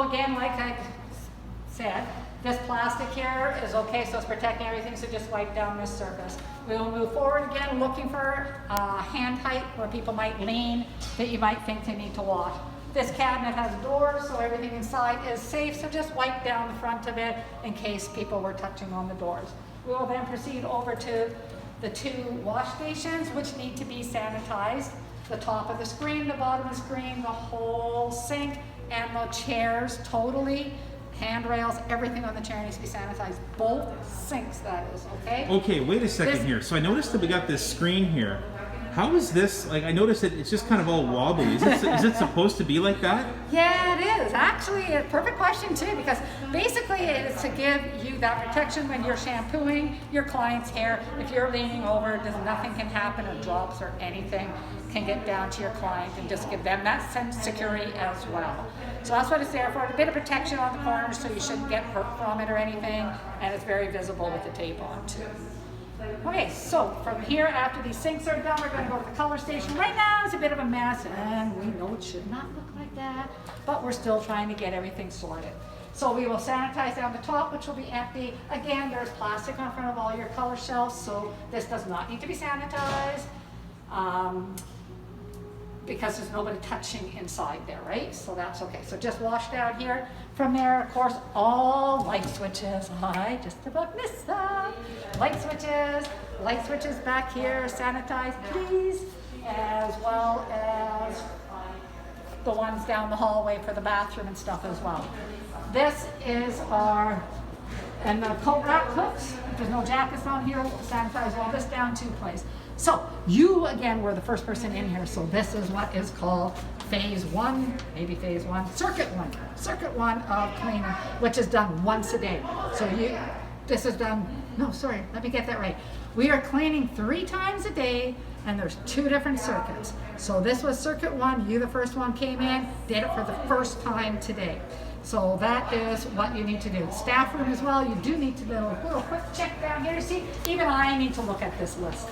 So again, like I said, this plastic here is okay, so it's protecting everything, so just wipe down this surface. We will move forward again, looking for hand height where people might lean that you might think they need to wash. This cabinet has doors, so everything inside is safe, so just wipe down the front of it in case people were touching on the doors. We will then proceed over to the 2 wash stations, which need to be sanitized. The top of the screen, the bottom of the screen, the whole sink, and the chairs totally. Handrails, everything on the chair needs to be sanitized. Both sinks, that is, okay? Okay, wait a second here. So I noticed that we got this screen here. How is this, like I noticed that it's just kind of all wobbly. Is it supposed to be like that? Yeah, it is. Actually, a perfect question too, because basically it is to give you that protection when you're shampooing your client's hair. If you're leaning over, nothing can happen, or drops or anything can get down to your client, and just give them that sense of security as well. So that's what it's there for, a bit of protection on the corners so you shouldn't get hurt from it or anything, and it's very visible with the tape on too. Okay, so from here, after these sinks are done, we're going to go to the color station. Right now it's a bit of a mess, and we know it should not look like that, but we're still trying to get everything sorted. So we will sanitize down the top, which will be empty. Again, there's plastic on front of all your color shelves, so this does not need to be sanitized. Because there's nobody touching inside there, right? So that's okay. So just wash down here. From there, of course, all light switches. I just about missed that. Light switches back here, sanitize, please, as well as the ones down the hallway for the bathroom and stuff as well. This is our, and the coat rack hooks. If there's no jackets on here, we'll sanitize all this down to place. So you, again, were the first person in here, so this is what is called phase 1, maybe phase 1, circuit 1 of cleaning, which is done once a day. So this is done, no, sorry, let me get that right. We are cleaning 3 times a day, and there's 2 different circuits. So this was circuit 1, you the first one came in, did it for the first time today. So that is what you need to do. Staff room as well, you do need to do a little quick check down here. See, even I need to look at this list.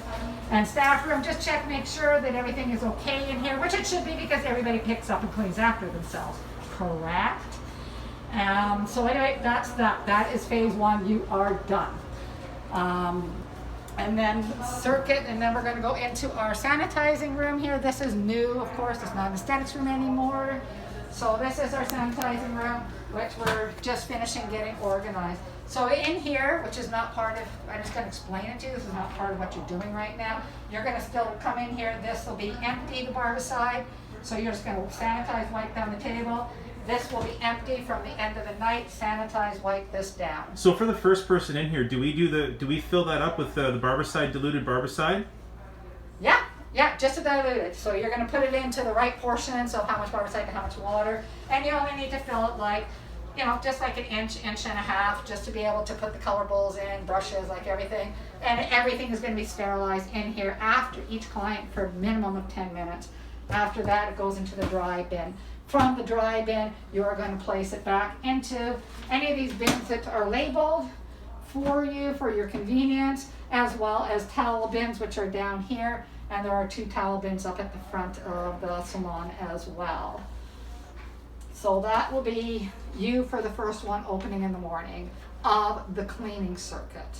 And staff room, just check, make sure that everything is okay in here, which it should be because everybody picks up and cleans after themselves. Correct? So anyway, that's that. That is phase 1, you are done. And then circuit, and then we're going to go into our sanitizing room here. This is new, of course, it's not an aesthetics room anymore. So this is our sanitizing room, which we're just finishing getting organized. So in here, which is not part of, I'm just going to explain it to you, this is not part of what you're doing right now. You're going to still come in here, this will be empty, the barbicide. So you're just going to sanitize, wipe down the table. This will be empty from the end of the night, sanitize, wipe this down. So for the first person in here, do we fill that up with the barbicide, diluted barbicide? Yeah, just to dilute it. So you're going to put it into the right portion, so how much barbicide and how much water. And you only need to fill it like, just like an inch and a half, just to be able to put the color bowls in, brushes, like everything. And everything is going to be sterilized in here after each client for a minimum of 10 minutes. After that, it goes into the dry bin. From the dry bin, you are going to place it back into any of these bins that are labeled for you, for your convenience, as well as towel bins, which are down here. And there are 2 towel bins up at the front of the salon as well. So that will be you for the first one opening in the morning of the cleaning circuit.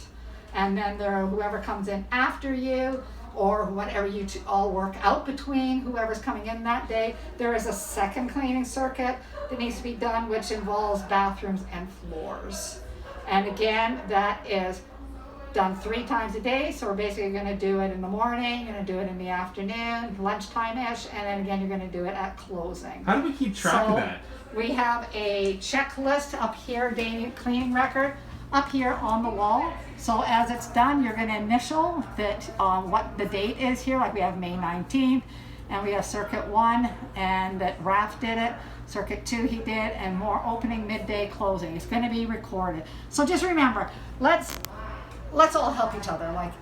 And then whoever comes in after you, or whatever you all work out between, whoever's coming in that day, there is a second cleaning circuit that needs to be done, which involves bathrooms and floors. And again, that is done 3 times a day, so we're basically going to do it in the morning, going to do it in the afternoon, lunchtime-ish, and then again you're going to do it at closing. How do we keep track of that? We have a checklist up here, daily cleaning record, up here on the wall. So as it's done, you're going to initial that what the date is here, like we have May 19th, and we have Circuit 1, and that Raph did it. Circuit 2 he did, and more opening, midday, closing. It's going to be recorded. So just remember, let's all help each other. Like,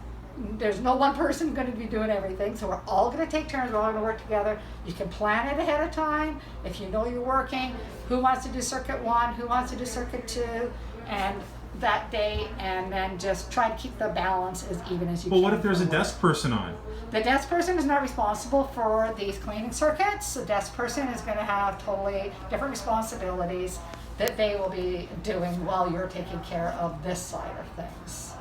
there's no one person going to be doing everything, so we're all going to take turns. We're all going to work together. You can plan it ahead of time. If you know you're working, who wants to do Circuit 1, who wants to do Circuit 2, and that day, and then just try to keep the balance as even as you can. Well, what if there's a desk person on? The desk person is not responsible for these cleaning circuits. The desk person is going to have totally different responsibilities. that they will be doing while you're taking care of this side of things.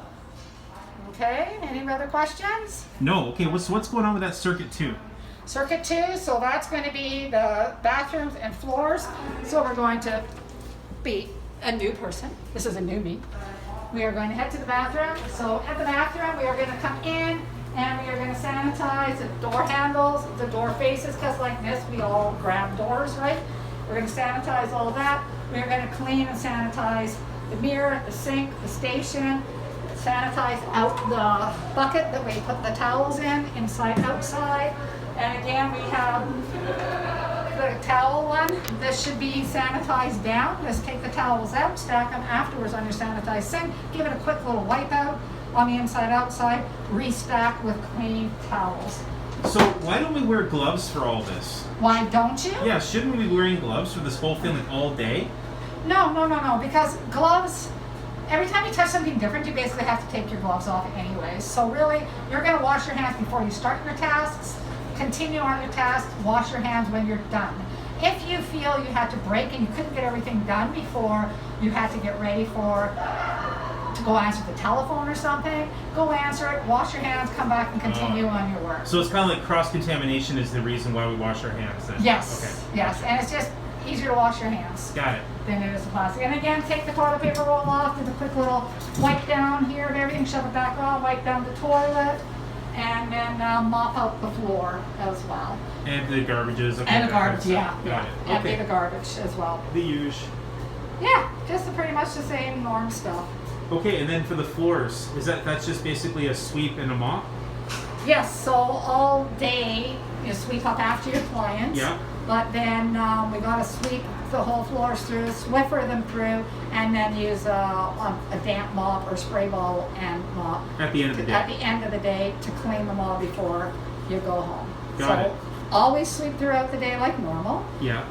Okay, any other questions? No. Okay. What's going on with that circuit 2? Circuit 2, so that's going to be the bathrooms and floors. So we're going to be a new person. This is a new me. We are going to head to the bathroom. So at the bathroom, we are going to come in and we are going to sanitize the door handles, the door faces, because like this, we all grab doors, right? We're going to sanitize all that. We are going to clean and sanitize the mirror, the sink, the station, sanitize out the bucket that we put the towels in, inside, outside. And again, we have the towel one. This should be sanitized down. Just take the towels out, stack them afterwards on your sanitized sink, give it a quick little wipe out on the inside, outside, restack with clean towels. So why don't we wear gloves for all this? Why don't you? Yeah, shouldn't we be wearing gloves for this whole thing like all day? No, because gloves, every time you touch something different, you basically have to take your gloves off anyways. So really, you're going to wash your hands before you start your tasks, continue on your tasks, wash your hands when you're done. If you feel you had to break and you couldn't get everything done before you had to get ready to go answer the telephone or something, go answer it, wash your hands, come back and continue on your work. So it's kind of like cross-contamination is the reason why we wash our hands then? Yes, Okay. yes, and it's just easier to wash your hands Got it. than it is the plastic. And again, take the toilet paper roll off, do the quick little wipe down here of everything, shove it back on, wipe down the toilet, and then mop out the floor as well. And the garbages. Okay, And the that garbage, kind of yeah. stuff. Got it. Empty Okay. the garbage as well. The huge. Yeah, just pretty much the same norm stuff. Okay, and then for the floors, that's just basically a sweep and a mop? Yes, so all day you sweep up after your clients. Yeah. But then we gotta sweep the whole floors through, Swiffer them through, and then use a damp mop or spray bottle and mop At the end of the day. at the end of the day to clean them all before you go home. Got it. Always sweep throughout the day like normal, Yeah.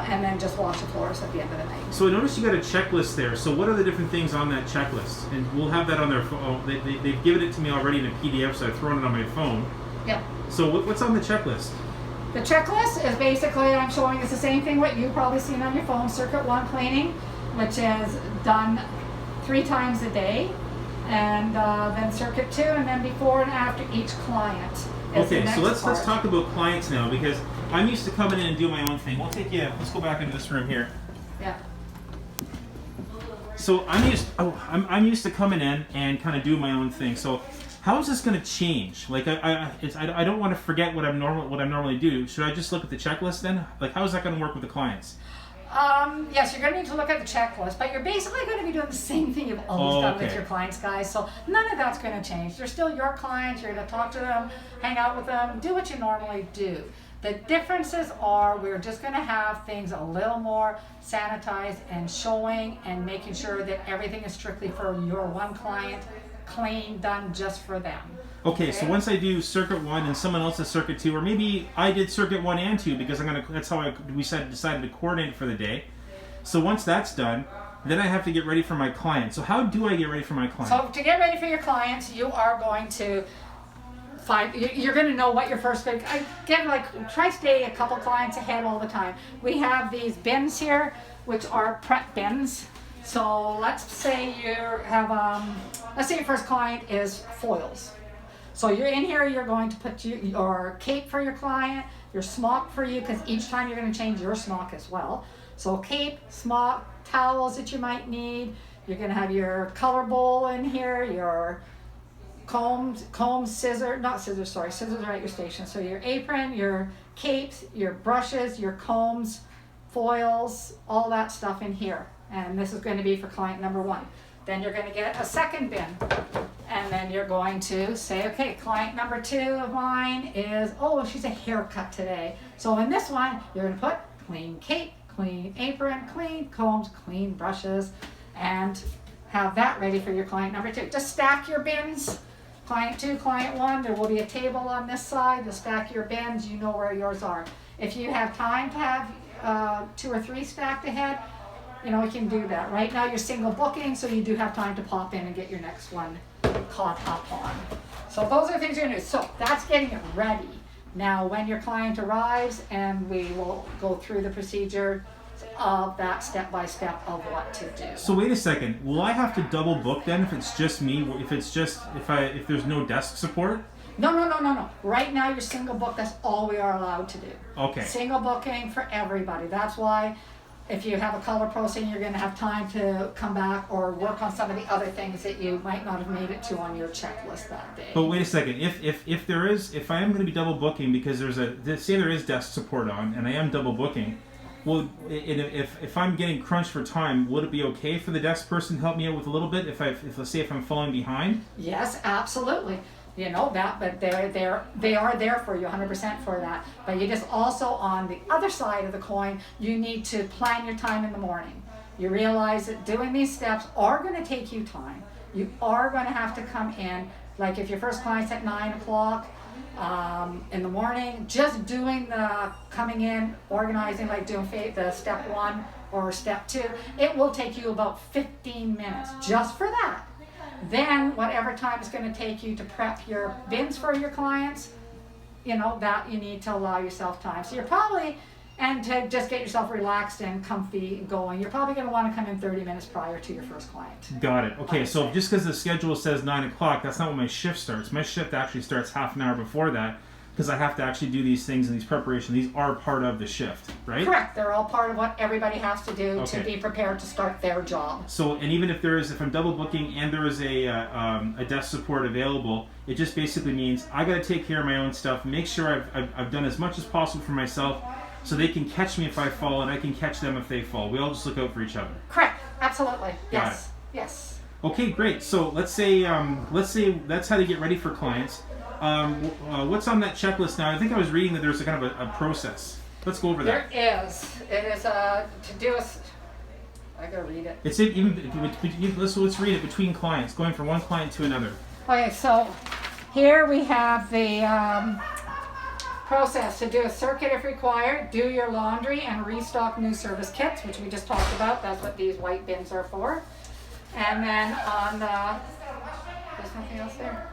and then just wash the floors at the end of the night. So I noticed you got a checklist there. So what are the different things on that checklist? And we'll have that on their phone. They've given it to me already in a PDF, so I've thrown it on my phone. Yep. So what's on the checklist? The checklist is basically, I'm showing it's the same thing what you've probably seen on your phone, Circuit 1 cleaning, which is done 3 times a day, and then Circuit 2, and then before and after each client. is the Okay, so next let's part. talk about clients now, because I'm used to coming in and doing my own thing. We'll take you. Let's go back into this room here. Yeah. So I'm used to coming in and kind of doing my own thing. So how is this going to change? Like I don't want to forget what I normally do. Should I just look at the checklist then? Like how is that going to work with the clients? Yes, you're going to need to look at the checklist, but you're basically going to be doing the same thing you've always done with okay. your clients, guys. So none of that's going to change. They're still your clients. You're going to talk to them, hang out with them, do what you normally do. The differences are we're just going to have things a little more sanitized and showing and making sure that everything is strictly for your one client, clean, done just for them. Okay, so once I do circuit 1 and someone else does circuit 2, or maybe I did circuit 1 and 2 because that's how we decided to coordinate for the day. So once that's done, then I have to get ready for my client. So how do I get ready for my client? So to get ready for your clients, you are going to you're going to know what your first big. Again, like try to stay a couple clients ahead all the time. We have these bins here, which are prep bins. So let's say let's say your first client is foils. So you're in here, you're going to put your cape for your client, your smock for you, because each time you're going to change your smock as well. So cape, smock, towels that you might need. You're going to have your color bowl in here, your scissors are at your station. So your apron, your capes, your brushes, your combs, foils, all that stuff in here. And this is going to be for client number 1. Then you're going to get a second bin. And then you're going to say, okay, client number 2 of mine is, she's a haircut today. So in this one, you're going to put clean cape, clean apron, clean combs, clean brushes, and have that ready for your client number 2. Just stack your bins. Client 2, client 1, there will be a table on this side. You'll stack your bins. You know where yours are. If you have time to have 2 or 3 stacked ahead, you can do that. Right now you're single booking, so you do have time to pop in and get your next one caught up on. So those are things you're going to do. So that's getting it ready. Now when your client arrives and we will go through the procedure of that step-by-step of what to do. So wait a second. Will I have to double book then if it's just me? If there's no desk support? No. Right now you're single book. That's all we are allowed to do. Okay. Single booking for everybody. That's why if you have a color posting, you're going to have time to come back or work on some of the other things that you might not have made it to on your checklist that day. But wait a second. If I am going to be double booking because say there is desk support on and I am double booking, well, if I'm getting crunched for time, would it be okay for the desk person to help me out with a little bit if let's say if I'm falling behind? Yes, absolutely. You know that, but they are there for you 100% for that. But you just also, on the other side of the coin, you need to plan your time in the morning. You realize that doing these steps are going to take you time. You are going to have to come in, like if your first client's at 9 o'clock in the morning, just doing the coming in, organizing, like doing the step 1 or step 2, it will take you about 15 minutes just for that. Then whatever time it's going to take you to prep your bins for your clients, that you need to allow yourself time. So you're probably, and to just get yourself relaxed and comfy and going, you're probably going to want to come in 30 minutes prior to your first client. Got it. Okay, so just because the schedule says 9 o'clock, that's not when my shift starts. My shift actually starts half an hour before that because I have to actually do these things and these preparations. These are part of the shift, right? Correct. They're all part of what everybody has to do Okay. to be prepared to start their job. So, and even if I'm double booking and there is a desk support available, it just basically means I got to take care of my own stuff, make sure I've done as much as possible for myself, so they can catch me if I fall and I can catch them if they fall. We all just look out for each other. Correct. Absolutely. Got Yes. Yes. Okay, great. So let's say that's how to get ready for clients. What's on that checklist now? I think I was reading that there's a kind of a process. Let's go over that. There is. It is to do a. I gotta read it. Let's read it between clients, going from one client to another. Okay, so here we have the process to do a circuit if required, do your laundry, and restock new service kits, which we just talked about. That's what these white bins are for. And then on the, there's nothing else there.